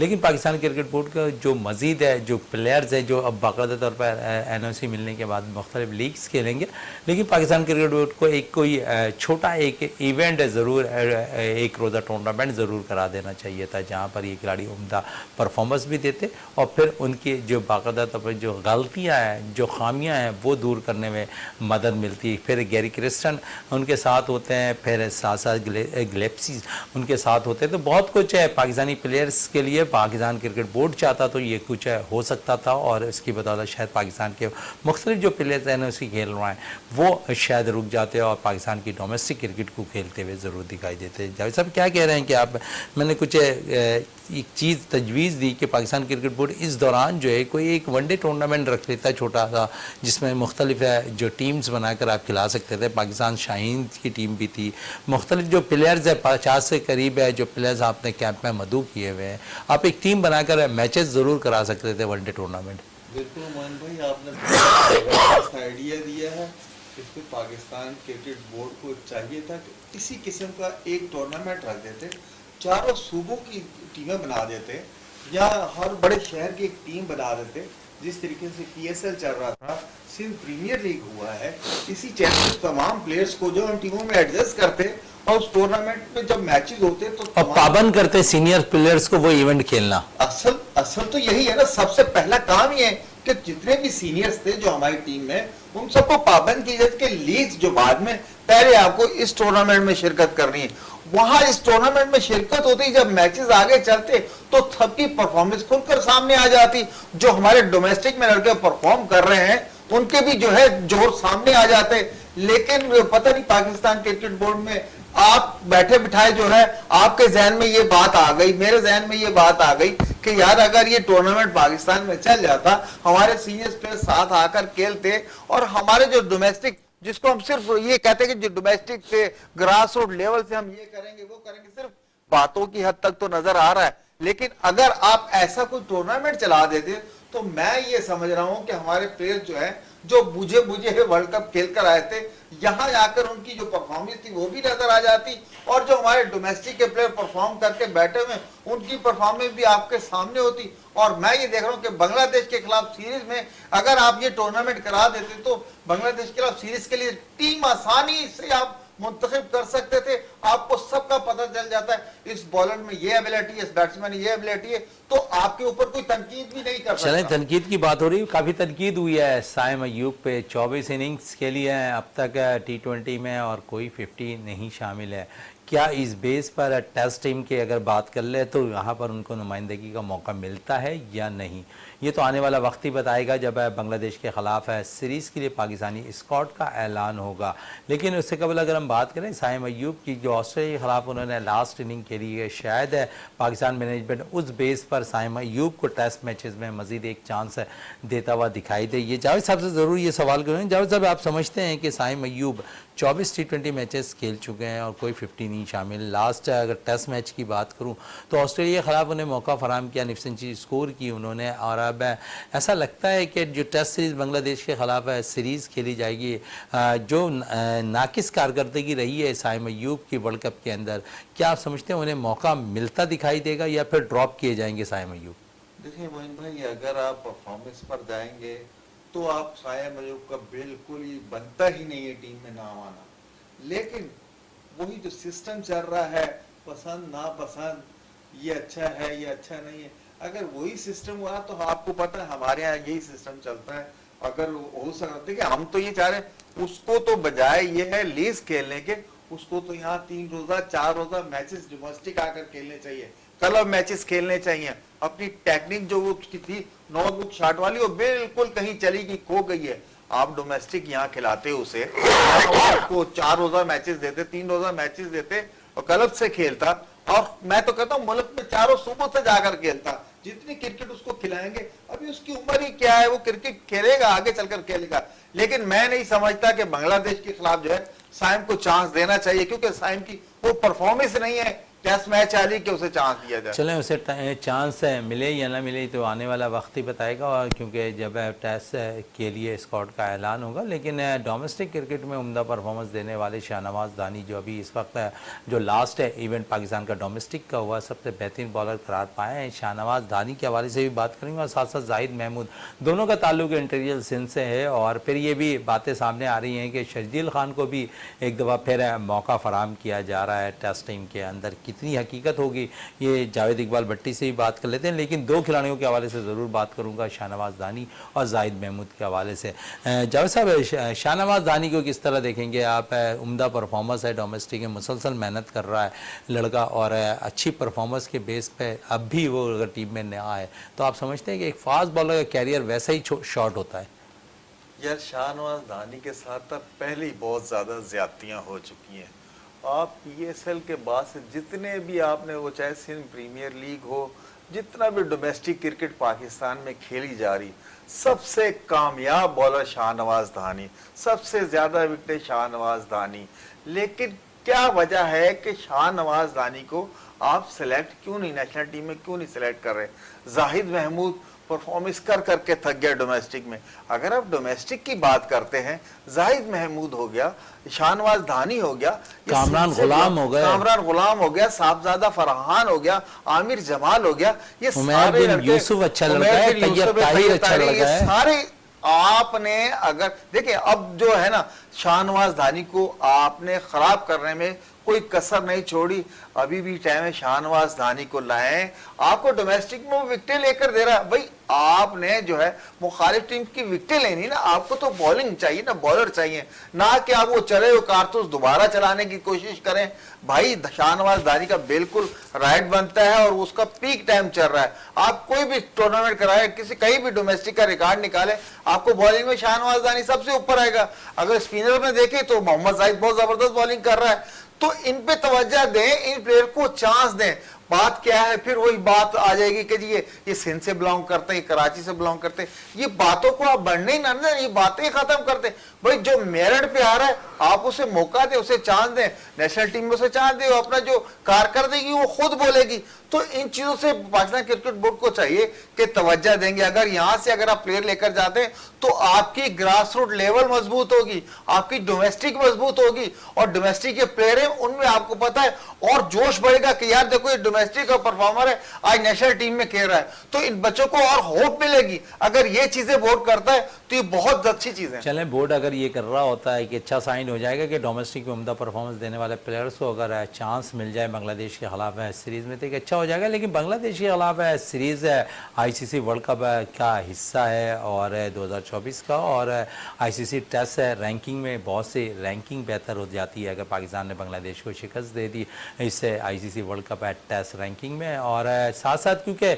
लेकिन पाकिस्तान क्रिकेट बोर्ड का जो मजीद है, जो प्लेयर्स है जो अब बाकायदा तौर पर NOC मिलने के बाद मुख्तलिफ लीग्स खेलेंगे, लेकिन पाकिस्तान क्रिकेट बोर्ड को एक कोई छोटा एक इवेंट ज़रूर, एक रोज़ा टूर्नामेंट ज़रूर करा देना चाहिए था, जहाँ पर ये खिलाड़ी उम्दा परफॉर्मेंस भी देते और फिर उनकी जो बाकायदा तौर पर जो गलतियाँ हैं, जो खामियाँ हैं, वो दूर करने में मदद मिलती। फिर गैरी क्रिस्टन उनके साथ होते हैं, फिर साथ साथ ग्लेप्सी उनके साथ होते हैं, तो बहुत कुछ है पाकिस्तानी प्लेयर्स के लिए। पाकिस्तान क्रिकेट बोर्ड चाहता तो ये कुछ हो सकता था और इसकी बदौलत शायद पाकिस्तान के मुख्तलिफ जो प्लेयर्स NOC खेल रहे हैं वो शायद रुक जाते और पाकिस्तान की डोमेस्टिक क्रिकेट को खेलते हुए ज़रूर दिखाई देते। जावेद साहब क्या कह रहे हैं कि आप, मैंने कुछ एक चीज़ तजवीज़ दी कि पाकिस्तान क्रिकेट बोर्ड इस दौरान जो है कोई एक वनडे टूर्नामेंट रख लेता है छोटा सा, जिसमें मुख्तलिफ जो टीम्स बनाकर आप खिला सकते थे। पाकिस्तान शाहीन की टीम भी थी, मुख्तलिफ जो प्लेयर्स है 50 से करीब है जो प्लेयर्स आपने कैंप में मदऊ किए हुए हैं, आप एक टीम बनाकर मैचेस ज़रूर करा सकते थे वनडे टूर्नामेंट। बिल्कुल मोहन भाई, आपने बहुत आइडिया दिया है। इसमें पाकिस्तान क्रिकेट बोर्ड को चाहिए था कि इसी किस्म का एक टूर्नामेंट रख देते, चारों सूबों की टीमें बना देते या हर बड़े शहर की एक टीम बना देते। जिस तरीके से PSL चल रहा था, सिंध प्रीमियर लीग हुआ है, इसी चैनल तमाम प्लेयर्स को जो हम टीमों में एडजस्ट करते और उस टूर्नामेंट में जब मैचेस होते तो और पाबंद करते सीनियर प्लेयर्स को वो इवेंट खेलना। असल तो यही है ना, सबसे पहला काम ही है कि जितने भी सीनियर्स थे जो हमारी टीम में, उन सबको पाबंद की जाए कि लीग्स जो बाद में, पहले आपको इस टूर्नामेंट में शिरकत करनी है। वहां इस टूर्नामेंट में शिरकत होती, जब मैचेस आगे चलते तो सबकी परफॉर्मेंस खुलकर सामने आ जाती। जो हमारे डोमेस्टिक में लड़के परफॉर्म कर रहे हैं उनके भी जो है जोर सामने आ जाते। लेकिन पता नहीं पाकिस्तान क्रिकेट बोर्ड में आप बैठे बिठाए जो है, आपके जहन में ये बात आ गई, मेरे जहन में ये बात आ गई कि यार अगर ये टूर्नामेंट पाकिस्तान में चल जाता, हमारे सीनियर प्लेयर साथ आकर खेलते और हमारे जो डोमेस्टिक, जिसको हम सिर्फ ये कहते हैं कि जो डोमेस्टिक से ग्रास रूट लेवल से हम ये करेंगे वो करेंगे, सिर्फ बातों की हद तक तो नजर आ रहा है। लेकिन अगर आप ऐसा कोई टूर्नामेंट चला देते तो मैं ये समझ रहा हूं कि हमारे प्लेयर जो है, जो बुझे बुझे वर्ल्ड कप खेल कर आए थे, यहां जाकर उनकी जो परफॉर्मेंस थी वो भी नजर आ जाती और जो हमारे डोमेस्टिक के प्लेयर परफॉर्म करके बैठे हुए उनकी परफॉर्मेंस भी आपके सामने होती। और मैं ये देख रहा हूं कि बांग्लादेश के खिलाफ सीरीज में अगर आप ये टूर्नामेंट करा देते तो बांग्लादेश के खिलाफ सीरीज के लिए टीम आसानी से आप मुंतखब कर सकते थे। आपको सबका पता चल जाता है इस बॉलर में ये एबिलिटी है, इस बैट्समैन में ये एबिलिटी है, तो आपके ऊपर कोई तनकीद भी नहीं कर सकता। चलें, तनकीद की बात हो रही है, काफ़ी तनकीद हुई है साइम अय्यूब पे। 24 इनिंग्स खेली है अब तक T20 में और कोई 50 नहीं शामिल है। क्या इस बेस पर टेस्ट टीम की अगर बात कर ले तो यहाँ पर उनको नुमाइंदगी का मौका मिलता है या नहीं, ये तो आने वाला वक्त ही बताएगा जब बांग्लादेश के ख़िलाफ़ सीरीज़ के लिए पाकिस्तानी स्क्वाड का ऐलान होगा। लेकिन उससे कबल अगर हम बात करें साइम अय्यूब की, जो ऑस्ट्रेलिया के ख़िलाफ़ उन्होंने लास्ट इनिंग खेली है, शायद पाकिस्तान मैनेजमेंट उस बेस पर साइम अय्यूब को टेस्ट मैचेस में मज़ीद एक चांस देता हुआ दिखाई दे। ये जावेद साहब से ज़रूर ये सवाल करेंगे। जावेद साहब, आप समझते हैं कि साइम अय्यूब 24 T20 मैचेस खेल चुके हैं और कोई 50 नहीं शामिल। लास्ट अगर टेस्ट मैच की बात करूं तो ऑस्ट्रेलिया के खिलाफ उन्हें मौका फराम किया, निफ्स सेंचुरी स्कोर की उन्होंने, और अब ऐसा लगता है कि जो टेस्ट सीरीज़ बांग्लादेश के खिलाफ सीरीज़ खेली जाएगी, जो नाकिस कारकर्दगी रही है साइम अय्यूब की वर्ल्ड कप के अंदर, क्या आप समझते हैं उन्हें मौका मिलता दिखाई देगा या फिर ड्रॉप किए जाएंगे साइम अय्यूब? देखिए मोइन भाई, अगर आप परफॉर्मेंस पर जाएंगे तो आप साइम अय्यूब का बिल्कुल ही बनता ही नहीं है टीम में नाम आना। लेकिन वही जो सिस्टम चल रहा है, पसंद नापसंद, ये अच्छा है ये अच्छा नहीं है, अगर वही सिस्टम हुआ तो आपको पता है हमारे यहाँ यही सिस्टम चलता है। अगर हो सकता है कि हम तो ये चाह रहे हैं उसको तो बजाय ये है लीज खेलने के, उसको तो यहाँ 3 रोजा 4 रोजा मैचेस डोमेस्टिक आकर खेलने चाहिए, क्लब मैचेस खेलने चाहिए। अपनी टेक्निक जो उसकी थी नोटबुक शॉट वाली, वो बिल्कुल कहीं चली गई, खो गई है। आप डोमेस्टिक यहाँ खिलाते उसे, उसको 4 रोजा मैचेस देते, 3 रोजा मैचेस देते और क्लब से खेलता। और मैं तो कहता हूँ मुल्क में चारों सूबों से जाकर खेलता, जितनी क्रिकेट उसको खिलाएंगे। अभी उसकी उम्र ही क्या है, वो क्रिकेट खेलेगा, आगे चलकर खेलेगा। लेकिन मैं नहीं समझता कि बांग्लादेश के खिलाफ जो है साइम को चांस देना चाहिए, क्योंकि साइम की वो परफॉर्मेंस नहीं है टेस्ट मैच आ रही कि उसे चांस दिया जाए। चलें उसे चांस मिले या ना मिले तो आने वाला वक्त ही बताएगा, और क्योंकि जब टेस्ट के लिए स्क्वाड का ऐलान होगा। लेकिन डोमेस्टिक क्रिकेट में उम्दा परफॉर्मेंस देने वाले शाहनवाज दानी जो अभी इस वक्त जो लास्ट इवेंट पाकिस्तान का डोमेस्टिक का हुआ सबसे बेहतरीन बॉलर करार पाए हैं, शाहनवाज दानी के हवाले से भी बात करेंगे, और साथ साथ जाहिद महमूद, दोनों का ताल्लुक इंटीरियर सिंध से है। और फिर ये भी बातें सामने आ रही हैं कि शर्जील खान को भी एक दफ़ा फिर मौका फराहम किया जा रहा है टेस्ट टीम के अंदर। कितनी हकीकत होगी ये जावेद इकबाल भट्टी से भी बात कर लेते हैं, लेकिन दो खिलाड़ियों के हवाले से ज़रूर बात करूंगा, शाहनवाज दानी और जाहिद महमूद के हवाले से। जावेद साहब, शाहनवाज दानी को किस तरह देखेंगे आप? उम्दा परफॉर्मेंस है डोमेस्टिक में, मुसलसल मेहनत कर रहा है लड़का, और अच्छी परफॉर्मेंस के बेस पे अब भी वो अगर टीम में नया है तो आप समझते हैं कि एक फास्ट बॉलर का कैरियर वैसा ही शॉर्ट होता है? यार शाहनवाज दानी के साथ तब पहले ही बहुत ज़्यादा ज़्यादतियाँ हो चुकी हैं। आप PSL के बाद से जितने भी आपने, वो चाहे सिंध प्रीमियर लीग हो, जितना भी डोमेस्टिक क्रिकेट पाकिस्तान में खेली जा रही, सबसे कामयाब बॉलर शाहनवाज दानी, सबसे ज़्यादा विकेट शाहनवाज दानी। लेकिन क्या वजह है कि शाहनवाज दानी को आप सेलेक्ट क्यों नहीं, नेशनल टीम में क्यों नहीं सेलेक्ट कर रहे? जाहिद महमूद परफॉर्मेंस कर करके थक गया डोमेस्टिक में। अगर आप डोमेस्टिक की बात करते हैं, जाहिद महमूद हो गया, शाहनवाज दानी हो गया, कामरान गुलाम हो गया, कामरान गुलाम हो गया, साहबजादा फरहान हो गया, आमिर जमाल हो गया, ये उमैर सारे बिन यूसुफ अच्छा लड़का है, तैयब ताहिर अच्छा लड़का है, सारे आपने अगर देखिए, अब जो है ना, शाहनवाज दानी को आपने खराब करने में कोई कसर नहीं छोड़ी। अभी भी टाइम है, शाहनवाज दानी को लाएं। आपको डोमेस्टिक में वो विकेटें लेकर दे रहा है, भाई आपने जो है मुखालिफ टीम की विकेटें लेनी ना, आपको तो बॉलिंग चाहिए ना, बॉलर चाहिए ना, कि आप वो चले हुए कारतूस दोबारा चलाने की कोशिश करें। भाई शाहनवाज दानी का बिल्कुल राइट बनता है और उसका पीक टाइम चल रहा है। आप कोई भी टूर्नामेंट कराए, किसी कहीं भी डोमेस्टिक का रिकॉर्ड निकाले, आपको बॉलिंग में शाहनवाज दानी सबसे ऊपर आएगा। अगर स्पिनर में देखें तो मोहम्मद जाहिद बहुत जबरदस्त बॉलिंग कर रहा है। तो इन पे तवज्जो दें, इन प्लेयर को चांस दें। बात क्या है, फिर वही बात आ जाएगी कि जी ये सिंध से बिलोंग करते हैं, ये कराची से बिलोंग करते हैं, ये बातों को आप बढ़ने ही ना दें, ये बातें खत्म करते। भाई जो मेरिट पे आ रहा है आप उसे मौका दें, उसे चांस दें, नेशनल टीम में उसे चांस दें, अपना जो कारकर्दगी वो खुद बोलेगी। तो इन चीजों से पाकिस्तान क्रिकेट बोर्ड को चाहिए कि तवज्जो देंगे। अगर यहां से अगर आप प्लेयर लेकर जाते हैं तो आपकी ग्रास रूट लेवल मजबूत होगी, आपकी डोमेस्टिक मजबूत होगी, और डोमेस्टिक के प्लेयर हैं उनमें आपको पता है और जोश बढ़ेगा कि यार देखो ये डोमेस्टिक का परफॉर्मर है, आज नेशनल टीम में खेल रहा है, तो इन बच्चों को और होप मिलेगी। अगर ये चीजें बोर्ड करता है तो ये बहुत अच्छी चीज है। चलें, बोर्ड अगर ये कर रहा होता है कि अच्छा साइन हो जाएगा कि डोमेस्टिक में उम्दा परफॉर्मेंस देने वाले प्लेयर्स को अगर चांस मिल जाए बांग्लादेश के खिलाफ सीरीज़ में, तो एक अच्छा हो जाएगा। लेकिन बांग्लादेश के खिलाफ सीरीज़ ICC वर्ल्ड कप का हिस्सा है और 2024 का, और ICC टेस्ट रैंकिंग में बहुत सी रैंकिंग बेहतर हो जाती है अगर पाकिस्तान ने बांग्लादेश को शिकस्त दे दी इससे ICC world cup test ranking में। और साथ साथ क्योंकि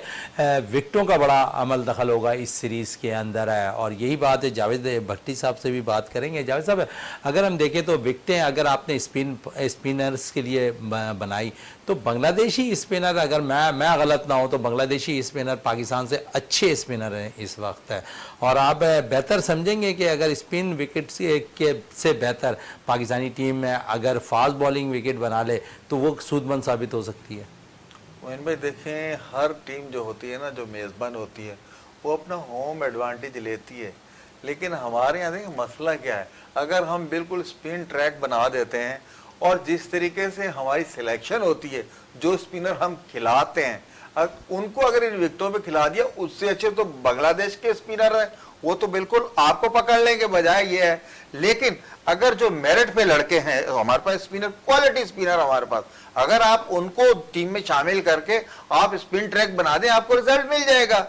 विकटों का बड़ा अमल दखल होगा इस सीरीज़ के अंदर है, और यही बात है जावेद भट्टी साहब से भी बात करेंगे। जावेद साहब, अगर हम देखें तो विकटें अगर आपने स्पिनर्स के लिए बनाई तो बांग्लादेशी स्पिनर, अगर मैं गलत ना हो तो बांग्लादेशी स्पिनर पाकिस्तान से अच्छे स्पिनर हैं इस वक्त है, और आप बेहतर समझेंगे कि अगर स्पिन विकेट से बेहतर पाकिस्तानी टीम में अगर फास्ट बॉलिंग विकेट बना ले तो वो सूदमंद साबित हो सकती है। मोइन भाई देखें, हर टीम जो होती है ना, जो मेज़बान होती है, वो अपना होम एडवांटेज लेती है। लेकिन हमारे यहाँ देखिए मसला क्या है, अगर हम बिल्कुल स्पिन ट्रैक बना देते हैं और जिस तरीके से हमारी सिलेक्शन होती है, जो स्पिनर हम खिलाते हैं, उनको अगर इन विकेटों पे खिला दिया, उससे अच्छे तो बांग्लादेश के स्पिनर है, वो तो बिल्कुल आपको पकड़ लेंगे, बजाय ये है। लेकिन अगर जो मेरिट पे लड़के हैं हमारे पास, स्पिनर क्वालिटी स्पिनर हमारे पास, अगर आप उनको टीम में शामिल करके आप स्पिन ट्रैक बना दें, आपको रिजल्ट मिल जाएगा।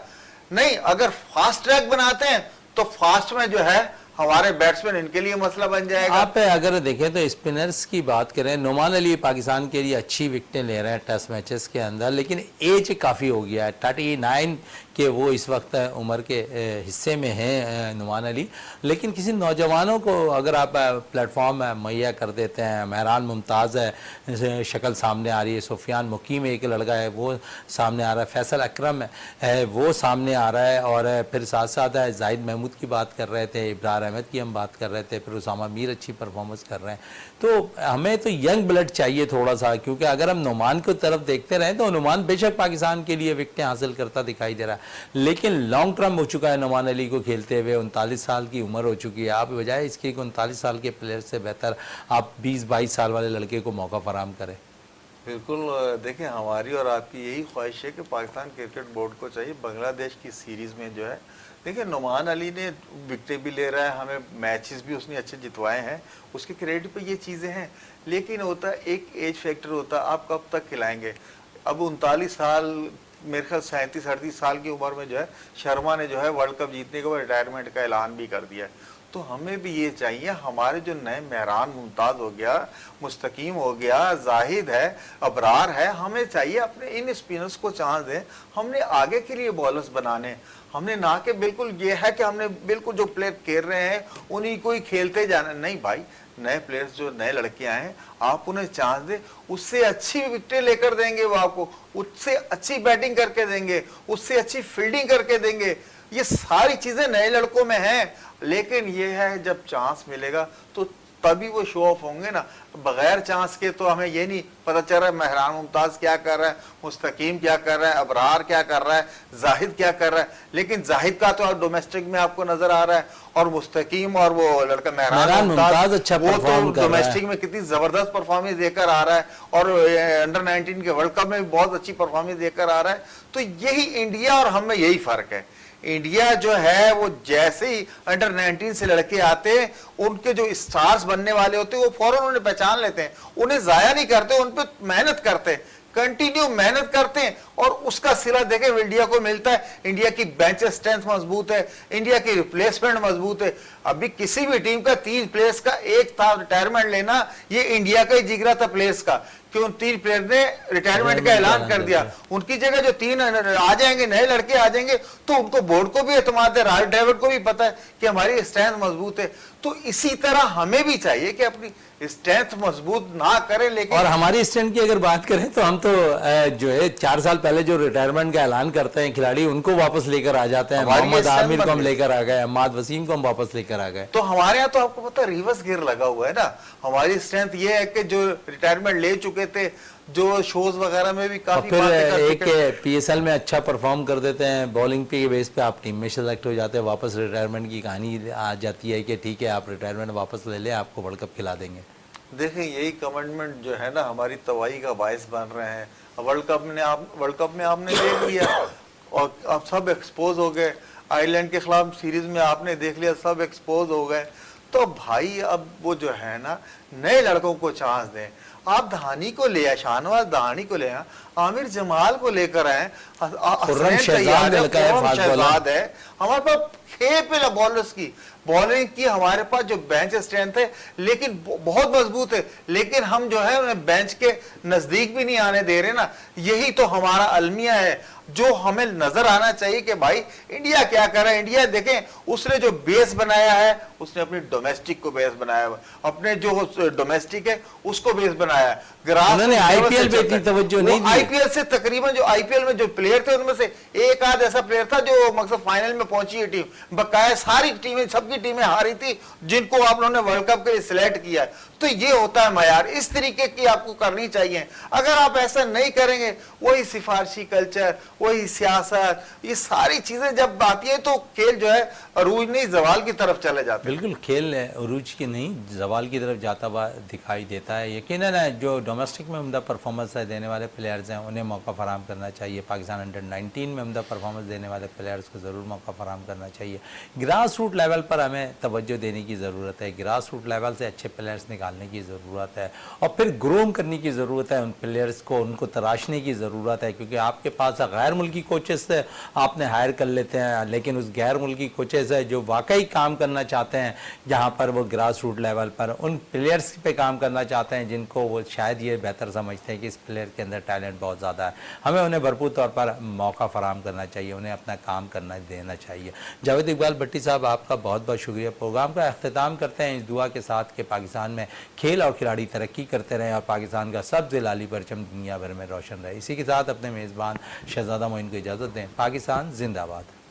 नहीं, अगर फास्ट ट्रैक बनाते हैं तो फास्ट में जो है हमारे बैट्समैन, इनके लिए मसला बन जाएगा। आप अगर देखें तो स्पिनर्स की बात करें, नुमान अली पाकिस्तान के लिए अच्छी विकेटें ले रहे हैं टेस्ट मैचेस के अंदर, लेकिन एज काफ़ी हो गया है, 39 कि वो इस वक्त उम्र के हिस्से में हैं नुमान अली, लेकिन किसी नौजवानों को अगर आप प्लेटफॉर्म मुहैया कर देते हैं, महरान मुमताज़ है शक्ल सामने आ रही है, सुफियान मुकीम एक लड़का है वो सामने आ रहा है, फैसल अकरम है वो सामने आ रहा है, और फिर साथ साथ जाहिद महमूद की बात कर रहे थे, इब्रार अहमद की हम बात कर रहे थे, फिर उसामा मीर अच्छी परफॉर्मेंस कर रहे हैं। तो हमें तो यंग ब्लड चाहिए थोड़ा सा, क्योंकि अगर हम नुमान की तरफ देखते रहें तो नुमान बेशक पाकिस्तान के लिए विकेटें हासिल करता दिखाई दे रहा है, लेकिन लॉन्ग टर्म हो चुका है नुमान अली को खेलते हुए, 39 साल की उम्र हो चुकी है। आप बजाय इसके 39 साल के प्लेयर से बेहतर आप 20-22 साल वाले लड़के को मौका फराहम करें। बिल्कुल, देखिए हमारी और आपकी यही ख्वाहिश है कि पाकिस्तान क्रिकेट बोर्ड को चाहिए बांग्लादेश की सीरीज़ में जो है, देखिए नुमान अली ने विकेटें भी ले रहा है, हमें मैचेस भी उसने अच्छे जितवाए हैं, उसके क्रेडिट पे ये चीज़ें हैं, लेकिन होता है एक एज फैक्टर होता है, आप कब तक खिलाएंगे। अब 39 साल, मेरे ख्याल 37-38 साल की उम्र में जो है शर्मा ने जो है वर्ल्ड कप जीतने के बाद रिटायरमेंट का ऐलान भी कर दिया है। तो हमें भी ये चाहिए, हमारे जो नए महरान मुमताज़ हो गया, मुस्तकीम हो गया, जाहिद है, अबरार है, हमें चाहिए अपने इन स्पिनर्स को चांस दें, हमने आगे के लिए बॉलर्स बनाने, हमने ना कि बिल्कुल ये है कि हमने बिल्कुल जो प्लेयर खेल रहे हैं उन्हीं को ही खेलते जाना। नहीं भाई, नए प्लेयर्स जो नए लड़के आए हैं आप उन्हें चांस दें, उससे अच्छी विकेटें लेकर देंगे वो आपको, उससे अच्छी बैटिंग करके देंगे, उससे अच्छी फील्डिंग करके देंगे। ये सारी चीजें नए लड़कों में हैं, लेकिन ये है जब चांस मिलेगा तो तभी वो शो ऑफ होंगे ना। बगैर चांस के तो हमें ये नहीं पता चल रहा है महरान मुमताज़ क्या कर रहा है, मुस्तकीम क्या कर रहा है, अबरार क्या कर रहा है, जाहिद क्या कर रहा है। लेकिन जाहिद का तो डोमेस्टिक में आपको नजर आ रहा है, और मुस्तकीम और वो लड़का महरान मुमताज़ अच्छा वो तो डोमेस्टिक में कितनी जबरदस्त परफॉर्मेंस देकर आ रहा है, और अंडर 19 के वर्ल्ड कप में भी बहुत अच्छी परफॉर्मेंस देकर आ रहा है। तो यही इंडिया और हम में यही फर्क है। इंडिया जो है वो जैसे ही अंडर 19 से लड़के आते हैं, उनके जो स्टार्स बनने वाले होते हैं वो फौरन उन्हें पहचान लेते हैं, उन्हें जाया नहीं करते, उन पर मेहनत करते हैं, कंटिन्यू मेहनत करते हैं, और उसका सिला देखे इंडिया को मिलता है। इंडिया की बेंच स्ट्रेंथ मजबूत है, इंडिया की रिप्लेसमेंट मजबूत है। अभी किसी भी टीम का 3 प्लेयर्स का एक था रिटायरमेंट लेना, ये इंडिया का ही जिगरा था प्लेयर्स का, कि उन 3 प्लेयर ने रिटायरमेंट का ऐलान कर दिया। उनकी जगह जो 3 आ जाएंगे, नए लड़के आ जाएंगे, तो उनको बोर्ड को भी एतमाद है, राहुल ड्राविड को भी पता है कि हमारी स्ट्रेंथ मजबूत है। तो इसी तरह हमें भी चाहिए कि अपनी स्ट्रेंथ मजबूत ना करें, लेकिन और हमारी स्ट्रेंथ की अगर बात करें तो हम तो जो है 4 साल पहले जो रिटायरमेंट का ऐलान करते हैं खिलाड़ी, उनको वापस लेकर आ जाते हैं। मोहम्मद आमिर को हम लेकर आ गए, अहमद वसीम को हम वापस लेकर आ गए। तो हमारे यहाँ तो आपको पता रिवर्स गियर लगा हुआ है ना। हमारी स्ट्रेंथ ये है कि जो रिटायरमेंट ले चुके थे, जो शोज वगैरह में भी काफी फिर एक पीएसएल में अच्छा परफॉर्म कर देते हैं, बॉलिंग पे बेस पे आप टीम में सेलेक्ट हो जाते हैं, वापस रिटायरमेंट की कहानी आ जाती है कि ठीक है आप रिटायरमेंट वापस ले लें, आपको वर्ल्ड कप खिला देंगे। देखें यही कमिटमेंट जो है ना हमारी तबाही का बायस बन रहे हैं। वर्ल्ड कप में आपने देख लिया और अब सब एक्सपोज हो गए। आयरलैंड के खिलाफ सीरीज में आपने देख लिया, सब एक्सपोज हो गए। तो भाई अब वो जो है ना, नए लड़कों को चांस दें। आप धानी को ले आए, शाहनवाज धानी को ले आए, आमिर जमाल को लेकर आए, शहजाद है, हमारे पास खेल बॉलर्स की बॉलिंग की हमारे पास जो बेंच स्ट्रेंथ है, लेकिन बहुत मजबूत है, लेकिन हम जो है उन्हें बेंच के नजदीक भी नहीं आने दे रहे ना। यही तो हमारा अलमिया है जो हमें नजर आना चाहिए कि भाई इंडिया क्या कर रहा है। इंडिया देखें, उसने जो बेस बनाया है, उसने अपनी डोमेस्टिक को बेस बनाया है, अपने जो डोमेस्टिक है उसको बेस बनाया है। आईपीएल पे इतनी तवज्जो नहीं दी। आईपीएल से तकरीबन जो आईपीएल में जो प्लेयर थे उनमें से एक आध ऐसा प्लेयर था जो मकसद फाइनल में पहुंची है टीम। बकाया सारी टीमें, सबकी टीमें हारी थी जिनको आप लोगों ने वर्ल्ड कप के लिए सिलेक्ट किया। तो ये होता है मयार, इस तरीके की आपको करनी चाहिए। अगर आप ऐसा नहीं करेंगे, वही सिफारशी कल्चर, वही सियासत, ये सारी चीजें जब आती है तो खेल जो है अरूज नहीं जवाल की तरफ चले जाते हैं। बिल्कुल, खेल अरूज की नहीं जवाल की तरफ जाता हुआ दिखाई देता है। यकीनन है जो डोमेस्टिक में उम्दा परफॉर्मेंस देने वाले प्लेयर्स हैं उन्हें मौका फराहम करना चाहिए। पाकिस्तान अंडर 19 में उम्दा परफॉर्मेंस देने वाले प्लेयर्स को ज़रूर मौका फराहम करना चाहिए। ग्रास रूट लेवल पर हमें तवज्जो देने की ज़रूरत है, ग्रास रूट लेवल से अच्छे प्लेयर्स निकालने की ज़रूरत है, और फिर ग्रूम करने की ज़रूरत है उन प्लेयर्स को, उनको तराशने की ज़रूरत है। क्योंकि आपके पास गैर मुल्की कोचेस आपने हायर कर लेते हैं, लेकिन उस गैर मुल्की कोचेस है जो वाकई काम करना चाहते हैं जहाँ पर वो ग्रास रूट लेवल पर उन प्लेयर्स पे काम करना चाहते हैं जिनको वो शायद ये बेहतर समझते हैं कि इस प्लेयर के अंदर टैलेंट बहुत ज़्यादा है। हमें उन्हें भरपूर तौर पर मौका फराहम करना चाहिए, उन्हें अपना काम करना देना चाहिए। जावेद इकबाल भट्टी साहब, आपका बहुत बहुत शुक्रिया। प्रोग्राम का अख्तिताम करते हैं इस दुआ के साथ कि पाकिस्तान में खेल और खिलाड़ी तरक्की करते रहें और पाकिस्तान का सब्ज़ लाली परचम दुनिया भर में रोशन रहे। इसी के साथ अपने मेज़बान शहजादा मोइन को इजाज़त दें। पाकिस्तान जिंदाबाद।